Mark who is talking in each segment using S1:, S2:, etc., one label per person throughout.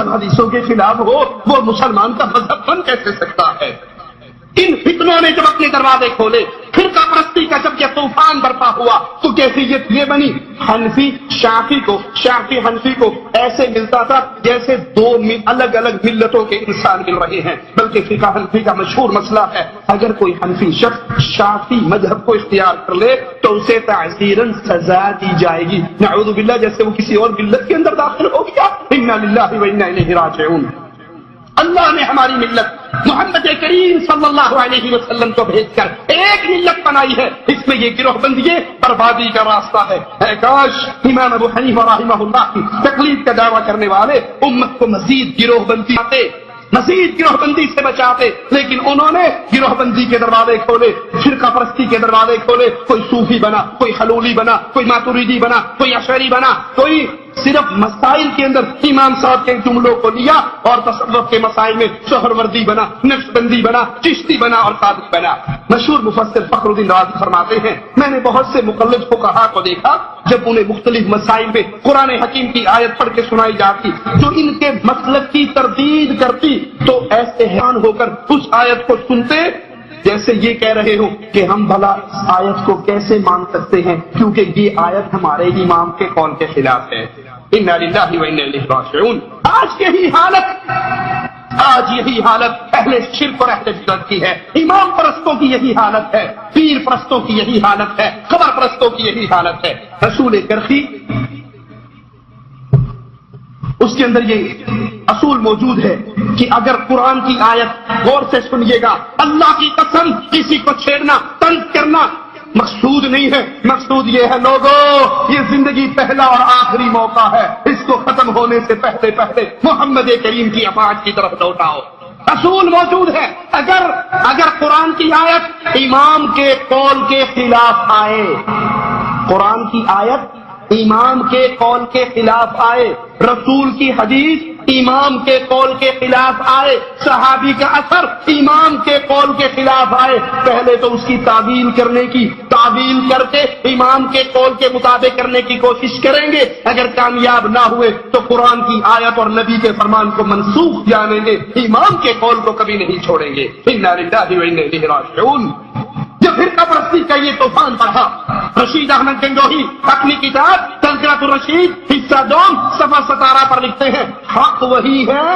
S1: مسلم حدیثوں کے خلاف ہو وہ مسلمان کا مذہب بن کیسے سکتا ہے؟ ان فتنوں نے جب اپنے دروازے کھولے، فرقہ پرستی کا جب یہ طوفان برپا ہوا تو کیفیت یہ بنی، حنفی شافعی حنفی کو ایسے ملتا تھا جیسے دو الگ الگ ملتوں کے انسان مل رہے ہیں۔ بلکہ فقہ حنفی کا مشہور مسئلہ ہے، اگر کوئی حنفی شخص شافعی مذہب کو اختیار کر لے تو اسے تعزیراً سزا دی جائے گی، نعوذ باللہ، جیسے وہ کسی اور ملت کے اندر داخل ہو گیا۔ انا للہ و انا الیہ راجعون۔ اللہ نے ہماری ملت محمد کریم صلی اللہ علیہ وسلم کو بھیج کر ایک ملت بنائی ہے، اس میں یہ گروہ بندی بربادی کا راستہ ہے۔ اے کاش امام ابو حنیفہ رحمہ اللہ کی تقلید کا دعویٰ کرنے والے امت کو مزید گروہ بندی سے بچاتے، لیکن انہوں نے گروہ بندی کے دروازے کھولے، فرقہ پرستی کے دروازے کھولے۔ کوئی صوفی بنا، کوئی حلولی بنا، کوئی ماتوریدی بنا، کوئی اشعری بنا، کوئی صرف مسائل کے اندر امام صاحب کے جملوں کو لیا اور تصوف کے مسائل میں سہروردی بنا، نقشبندی بنا، چشتی بنا اور قادری بنا۔ مشہور مفسر فخر الدین رازی فرماتے ہیں، میں نے بہت سے مقلد فقہا کو دیکھا جب انہیں مختلف مسائل میں قرآن حکیم کی آیت پڑھ کے سنائی جاتی جو ان کے مسلک کی تردید کرتی تو ایسے حیران ہو کر اس آیت کو سنتے جیسے یہ کہہ رہے ہو کہ ہم بھلا اس آیت کو کیسے مان سکتے ہیں کیونکہ یہ آیت ہمارے امام کے قول کے خلاف ہے۔ انا للہ و انا الیہ راجعون۔ آج یہی حالت اہل شرک اور اہل بدعت کی ہے، امام پرستوں کی یہی حالت ہے، پیر پرستوں کی یہی حالت ہے، قبر پرستوں کی یہی حالت ہے۔ رسول کرخی اس کے اندر یہ اصول موجود ہے کہ اگر قرآن کی آیت غور سے سنیے گا، اللہ کی قسم کسی کو چھیڑنا، تنگ کرنا مقصود نہیں ہے، مقصود یہ ہے لوگوں یہ زندگی پہلا اور آخری موقع ہے، اس کو ختم ہونے سے پہلے محمد کریم کی اطاعت کی طرف لوٹاؤ۔ اصول موجود ہے، اگر قرآن کی آیت امام کے قول کے خلاف آئے، قرآن کی آیت امام کے قول کے خلاف آئے، رسول کی حدیث امام کے قول کے خلاف آئے، صحابی کا اثر امام کے قول کے خلاف آئے، پہلے تو اس کی تعویل کر کے امام کے قول کے مطابق کرنے کی کوشش کریں گے، اگر کامیاب نہ ہوئے تو قرآن کی آیت اور نبی کے فرمان کو منسوخ جانیں گے، امام کے قول کو کبھی نہیں چھوڑیں گے۔ انا للہ و انا الیہ راجعون۔ جب فرقہ پرستی کا یہ طوفان بڑھا، رشید احمد گنگوہی اپنی کتاب تذکرۃ الرشید حصہ 2 صفحہ 17 پر لکھتے ہیں، حق وہی ہے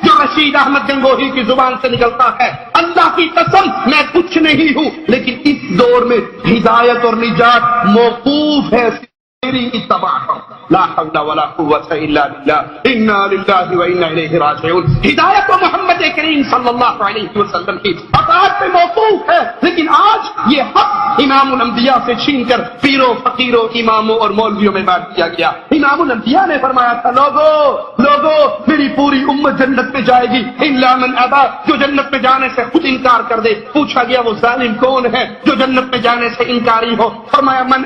S1: جو رشید احمد گنگوہی کی زبان سے نکلتا ہے۔ اللہ کی قسم میں کچھ نہیں ہوں، لیکن اس دور میں ہدایت اور نجات موقوف ہے میری اتباع پر۔ لا حول ولا قوة الا باللہ، انا للہ و انا الیہ راجعون۔ ہدایت و محمد کریم صلی اللہ علیہ وسلم کی اطاعت پہ موقوف ہے، لیکن آج یہ حق امام الانبیاء سے چھین کر پیروں، فقیروں، اماموں اور مولویوں میں بانٹ دیا گیا۔ امام الانبیاء نے فرمایا تھا لوگو میری پوری امت جنت میں جائے گی الا من ابا، جو جنت میں جانے سے خود انکار کر دے۔ پوچھا گیا وہ ظالم کون ہے جو جنت میں جانے سے انکاری ہو؟ فرمایا من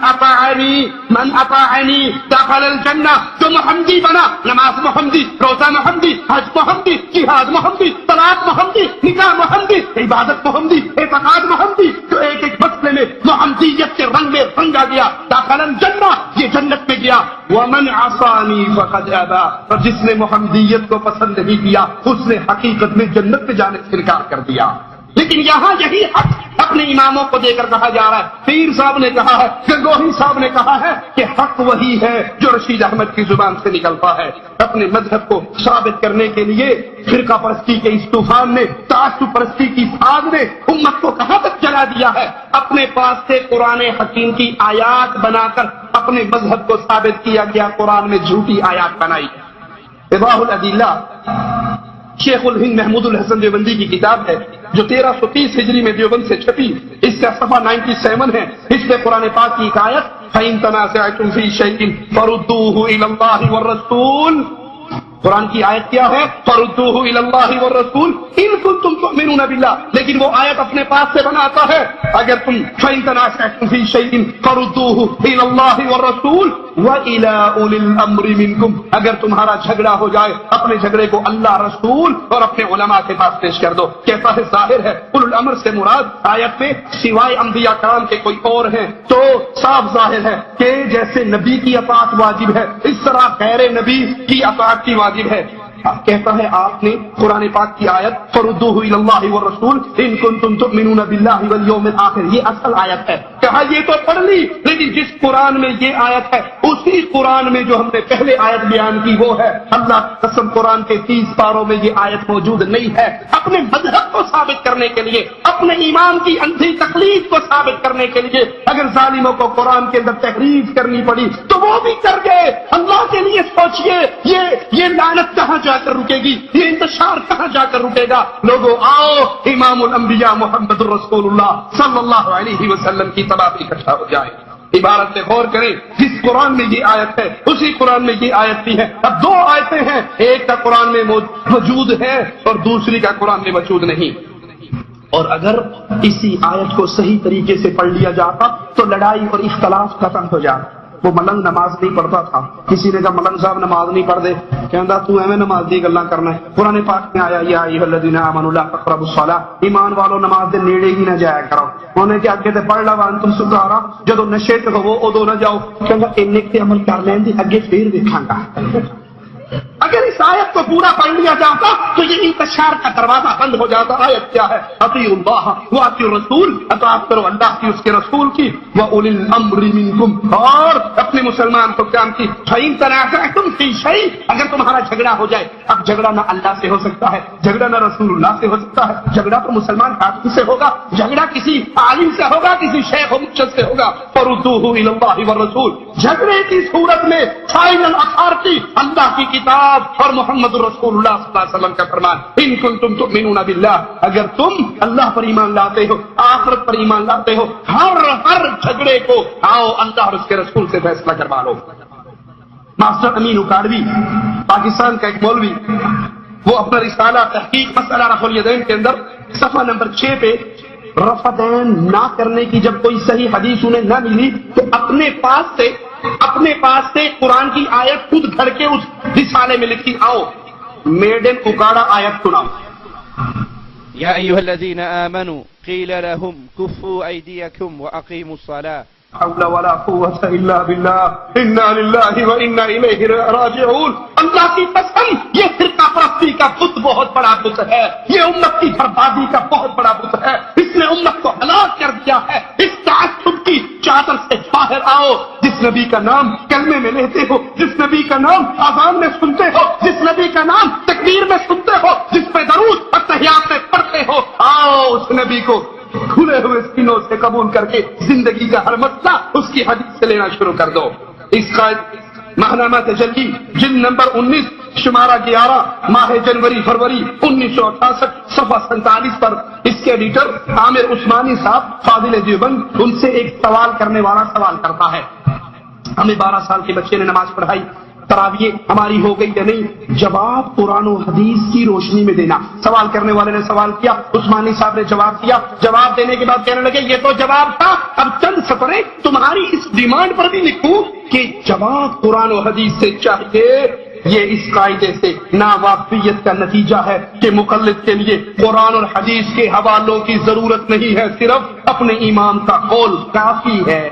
S1: اطاعنی دخل الجنہ، جو محمدی بنا، نماز محمدی، روزہ محمدی، حج محمدی، جہاد محمدی، طلاق محمدی، نکاح محمدی، عبادت محمدی، اعتقاد محمدی، جو ایک مسئلے میں محمدیت کے رنگ میں رنگا گیا دخل الجنہ، یہ جنت میں گیا۔ ومن عصانی فقد ابا، اور جس نے محمدیت کو پسند نہیں کیا اس نے حقیقت میں جنت میں جانے سے انکار کر دیا۔ لیکن یہاں یہی حق اپنے اماموں کو دے کر کہا جا رہا ہے، پیر صاحب نے کہا ہے، گنگوہی صاحب نے کہا ہے کہ حق وہی ہے جو رشید احمد کی زبان سے نکلتا ہے۔ اپنے مذہب کو ثابت کرنے کے لیے فرقہ پرستی کے اس طوفان نے، تعصب پرستی کی آگ نے امت کو کہاں تک جلا دیا ہے۔ اپنے پاس سے قرآن حکیم کی آیات بنا کر اپنے مذہب کو ثابت کیا گیا، قرآن میں جھوٹی آیات بنائی۔ اباح الادلہ شیخ الہند محمود الحسن دیوبندی کی کتاب ہے جو 1330 ہجری میں دیوبند سے چھپی، اس کا صفحہ 97 ہے۔ اس میں قرآن پاک کی ایک آیت فَإِن تَنَازَعْتُمْ فِي شَيْءٍ فَرُدُّوهُ إِلَى اللَّهِ وَالرَّسُولِ، قرآن کی آیت کیا ہے؟ فردوہ الی اللہ والرسول ان کنتم تؤمنون باللہ، لیکن وہ آیت اپنے پاس سے بناتا ہے اگر تم فإن تنازعتم فی شیء فردوہ الی اللہ والرسول وإلی اولی الامر منکم، اگر تمہارا جھگڑا ہو جائے اپنے جھگڑے کو اللہ، رسول اور اپنے علماء کے پاس پیش کر دو۔ کہتا ہے ظاہر ہے اولو الامر سے مراد آیت میں سوائے انبیاء کرام کے کوئی اور ہیں، تو صاف ظاہر ہے کہ جیسے نبی کی اطاعت واجب ہے اس طرح غیر نبی کی اطاعت کی واجب ہے۔ کہتا ہے آپ نے قرآن پاک کی آیت فردوہ الی اللہ والرسول ان کنتم تؤمنون باللہ والیوم الآخر، یہ اصل آیت ہے۔ کہا یہ تو پڑھ لی، لیکن جس قرآن میں یہ آیت ہے اسی قرآن میں جو ہم نے پہلے آیت بیان کی وہ ہے اللہ کی قسم قرآن کے 30 پاروں میں یہ آیت موجود نہیں ہے۔ اپنے مذہب کو ثابت کرنے کے لیے، اپنے ایمان کی اندھی تقلید کو ثابت کرنے کے لیے اگر ظالموں کو قرآن کے اندر تحریف کرنی پڑی تو وہ بھی کر گئے۔ اللہ کے لیے سوچئے یہ لعنت کہاں جا کر رکے گی، یہ انتشار کہاں جا کر رکے گا؟ لوگوں آؤ امام الانبیاء محمد الرسول اللہ صلی اللہ علیہ وسلم کی طرف اکٹھا ہو جائے۔ عبارت سے غور کریں، جس قرآن میں یہ آیت ہے اسی قرآن میں یہ آیت بھی ہے۔ اب دو آیتیں ہیں، ایک کا قرآن میں موجود ہے اور دوسری کا قرآن میں موجود نہیں، اور اگر اسی آیت کو صحیح طریقے سے پڑھ لیا جاتا تو لڑائی اور اختلاف ختم ہو جاتا۔ وہ ملنگ نماز نہیں پڑھتا تھا، کسی نے کہا ملنگ صاحب نماز نہیں پڑھ دے، کہندا تو ایویں نماز دی گلاں کرنا ہے۔ قرآن پاک میں آیا یا ایھا الذین آمنوا لا تقربوا الصلاۃ، ایمان والو نماز دے نیڑے ہی نہ جایا کرو۔ انہیں کہ اگے تے پڑھ لا وانتم سکارا، جدو نشے تے ہو ادو نہ جاؤ، کہندا اینے تے عمل کر لین دی اگے پھر دیکھاں گا۔ اگر اس آیت کو پورا پڑھ لیا جاتا تو یہ انتشار کا دروازہ بند ہو جاتا۔ آیت کیا ہے؟ اطیعوا اللہ واطیعوا الرسول، اطاعت کرو اللہ کی، اس کے رسول کی، واولی الامر منکم، اور اپنے مسلمان حکام کی۔ فإن تنازعتم فی شیء، اگر تمہارا جھگڑا ہو جائے، اب جھگڑا نہ اللہ سے ہو سکتا ہے، جھگڑا نہ رسول اللہ سے ہو سکتا ہے، جھگڑا تو مسلمان آدمی سے ہوگا، جھگڑا کسی عالم سے ہوگا، کسی شیخ و مرشد سے ہوگا۔ فردوہ الی اللہ والرسول، جھگڑے کی صورت میں فائنل اتھارٹی اللہ کی کتاب اور محمد رسول اللہ صلی اللہ علیہ وسلم کا فرمان، ان کنتم تؤمنون باللہ، اگر تم اللہ پر ایمان لاتے ہو، آخرت پر ایمان لاتے ہو، ہر جھگڑے کو آؤ اللہ اور اس کے رسول سے فیصلہ کروا لو۔ ماسٹر امین اکاڑوی پاکستان کا ایک مولوی، وہ اپنا رسالہ تحقیق مسئلہ رفع الیدین کے اندر صفحہ نمبر 6 پہ رفع دین نہ کرنے کی جب کوئی صحیح حدیث انہیں نہ ملی تو اپنے پاس سے قرآن کی آیت خود گھڑ کے اس رسالے میں لکھی۔ آؤ میڈ ان اکاڑا آیت سناؤ۔
S2: یا ایھا الذین آمنوا قیل لهم کفوا ایدیکم واقیموا الصلاۃ
S1: حول ولا قوة الا باللہ انا للہ و انا الیہ راجعون۔ اللہ کی قسم یہ فرقہ پرستی کا بت بہت بڑا بت ہے، یہ امت کی بربادی کا بہت بڑا بت ہے، اس نے امت کو ہلاک کر دیا ہے۔ اس تعصب کی چادر سے باہر آؤ، جس نبی کا نام کلمے میں لیتے ہو، جس نبی کا نام اذان میں سنتے ہو، جس نبی کا نام تکبیر میں سنتے ہو، جس پہ درود اور تحیات میں پڑھتے ہو، آؤ اس نبی کو کھلے ہوئے سینوں سے قبول کر کے زندگی کا ہر مسئلہ اس کی حدیث سے لینا شروع کر دو۔ اس کا ماہنامہ تجلی جلد نمبر 19 شمارہ 11 ماہ جنوری فروری 1968 صفحہ 47 پر اس کے ایڈیٹر عامر عثمانی صاحب فاضل دیوبند، ان سے ایک سوال کرنے والا سوال کرتا ہے، ہمیں 12 سال کے بچے نے نماز پڑھائی، تراویح ہماری ہو گئی یا نہیں؟ جواب قرآن و حدیث کی روشنی میں دینا۔ سوال کرنے والے نے سوال کیا، عثمانی صاحب نے جواب دیا، جواب دینے کے بعد کہنے لگے یہ تو جواب تھا، اب چند سطریں تمہاری اس ڈیمانڈ پر بھی لکھوں کہ جواب قرآن و حدیث سے چاہیے۔ یہ اس قاعدے سے ناواقفیت کا نتیجہ ہے کہ مقلد کے لیے قرآن اور حدیث کے حوالوں کی ضرورت نہیں ہے، صرف اپنے امام کا قول کافی ہے۔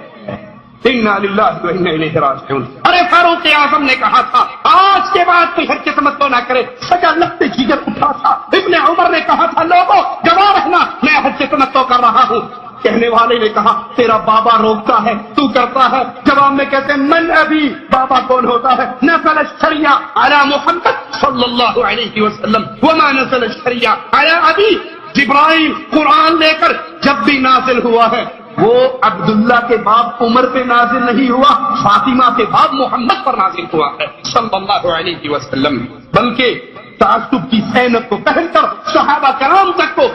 S1: انا للہ و انا الیہ راجعون۔ ارے فاروق اعظم نے کہا تھا آج کے بعد کوئی حج تمتع نہ کرے، سجا لگتے جگر اٹھا تھا۔ ابن عمر نے کہا تھا لوگوں گواہ رہنا میں حج تمتع کر رہا ہوں۔ کہنے والے نے کہا تیرا بابا روکتا ہے تو کرتا ہے، جواب میں کہتے ہیں من ابی، بابا کون ہوتا ہے؟ نزل الشریعہ علی محمد صلی اللہ علیہ وسلم وما نزل الشریعہ علی ابی، جبرائیل قرآن لے کر جب بھی نازل ہوا ہے وہ عبداللہ کے باپ عمر پہ نازل نہیں ہوا، فاطمہ کے باپ محمد پر نازل ہوا ہے صلی اللہ علیہ وسلم، بلکہ تعصب کی زینت کو پہن کر صحابہ کرام تک کو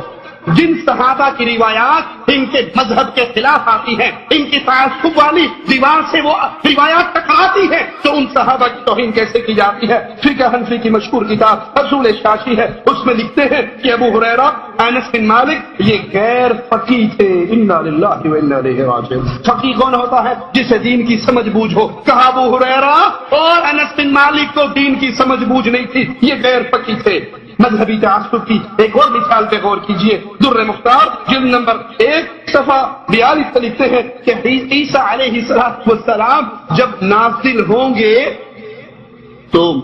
S1: جن صحابہ کی روایات ان کے مذہب کے خلاف آتی ہیں، ان کی تعصب والی دیوار سے وہ روایات ٹکراتی ہیں، تو ان صحابہ کی توہین کیسے کی جاتی ہے؟ فقہ حنفی کی مشہور کتاب اصول شاشی ہے، اس میں لکھتے ہیں کہ ابو ہریرہ انس بن مالک یہ غیر فقیہ تھے۔ انا للہ و انا الیہ راجعون۔ فقیہ کون ہوتا ہے؟ جسے دین کی سمجھ بوجھ ہو۔ کہا ابو ہریرہ اور انس بن مالک کو دین کی سمجھ بوجھ نہیں تھی، یہ غیر فقیہ تھے۔ مذہبی تعصب کی ایک اور مثال پہ غور کیجئے، در مختار جلد نمبر 1 صفحہ 42 سے لکھتے ہیں کہ عیسیٰ علیہ السلام جب نازل ہوں گے تو